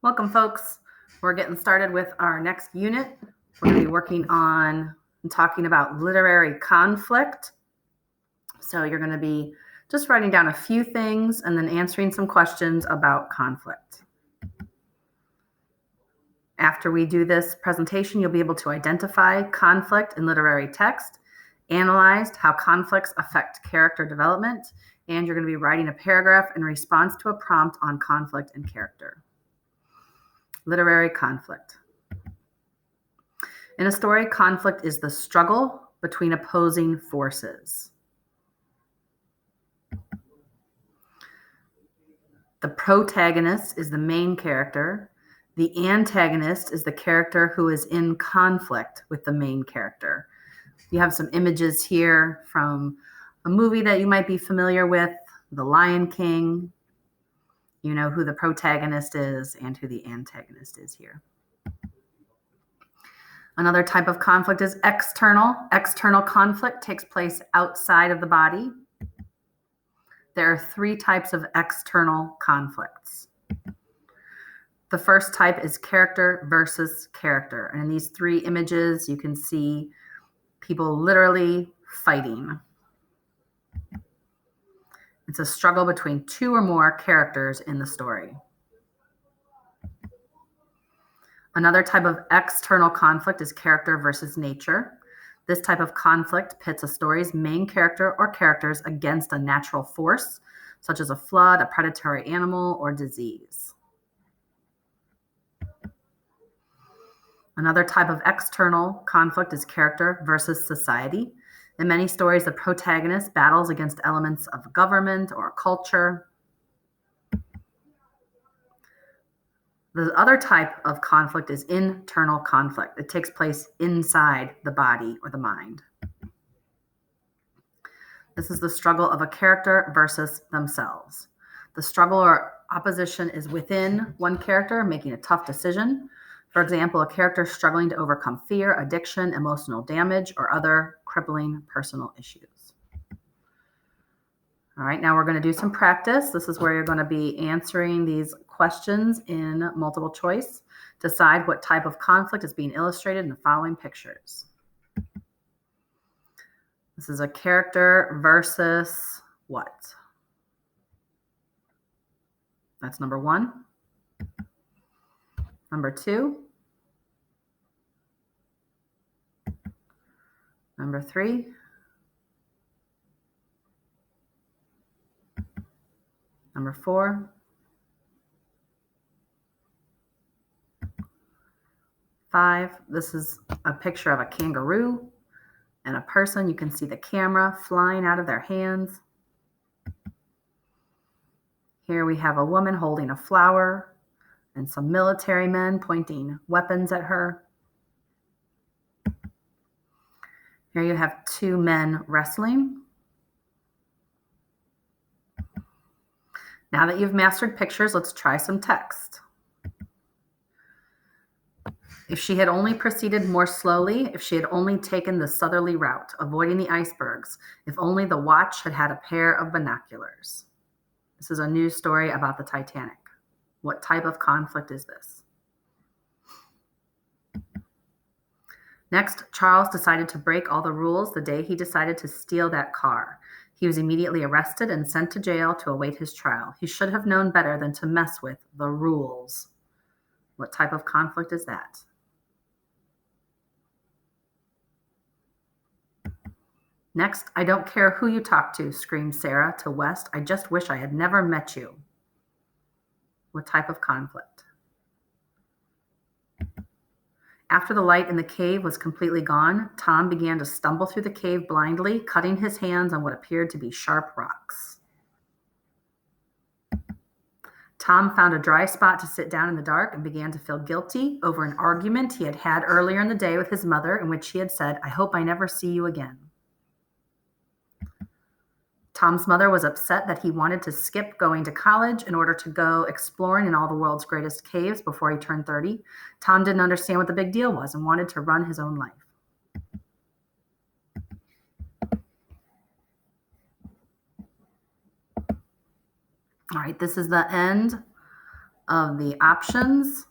Welcome, folks. We're getting started with our next unit. We're going to be working on and talking about literary conflict. So you're going to be just writing down a few things and then answering some questions about conflict. After we do this presentation, you'll be able to identify conflict in literary text, analyze how conflicts affect character development, and you're going to be writing a paragraph in response to a prompt on conflict and character. Literary conflict. In a story, conflict is the struggle between opposing forces. The protagonist is the main character. The antagonist is the character who is in conflict with the main character. You have some images here from a movie that you might be familiar with, The Lion King. You know who the protagonist is and who the antagonist is here. Another type of conflict is external. External conflict takes place outside of the body. There are three types of external conflicts. The first type is character versus character. And in these three images, you can see people literally fighting. It's a struggle between two or more characters in the story. Another type of external conflict is character versus nature. This type of conflict pits a story's main character or characters against a natural force, such as a flood, a predatory animal, or disease. Another type of external conflict is character versus society. In many stories, the protagonist battles against elements of government or culture. The other type of conflict is internal conflict. It takes place inside the body or the mind. This is the struggle of a character versus themselves. The struggle or opposition is within one character making a tough decision. For example, a character struggling to overcome fear, addiction, emotional damage, or other crippling personal issues. All right, now we're going to do some practice. This is where you're going to be answering these questions in multiple choice. Decide what type of conflict is being illustrated in the following pictures. This is a character versus what? That's number one. Number two. Number three. Number four. 5. This is a picture of a kangaroo and a person. You can see the camera flying out of their hands. Here we have a woman holding a flower and some military men pointing weapons at her. Here you have two men wrestling. Now that you've mastered pictures, let's try some text. If she had only proceeded more slowly, if she had only taken the southerly route, avoiding the icebergs, if only the watch had had a pair of binoculars. This is a news story about the Titanic. What type of conflict is this? Next, Charles decided to break all the rules the day he decided to steal that car. He was immediately arrested and sent to jail to await his trial. He should have known better than to mess with the rules. What type of conflict is that? Next, I don't care who you talk to, screamed Sarah to West. I just wish I had never met you. What type of conflict? After the light in the cave was completely gone, Tom began to stumble through the cave blindly, cutting his hands on what appeared to be sharp rocks. Tom found a dry spot to sit down in the dark and began to feel guilty over an argument he had had earlier in the day with his mother in which she had said, I hope I never see you again. Tom's mother was upset that he wanted to skip going to college in order to go exploring in all the world's greatest caves before he turned 30. Tom didn't understand what the big deal was and wanted to run his own life. All right, this is the end of the options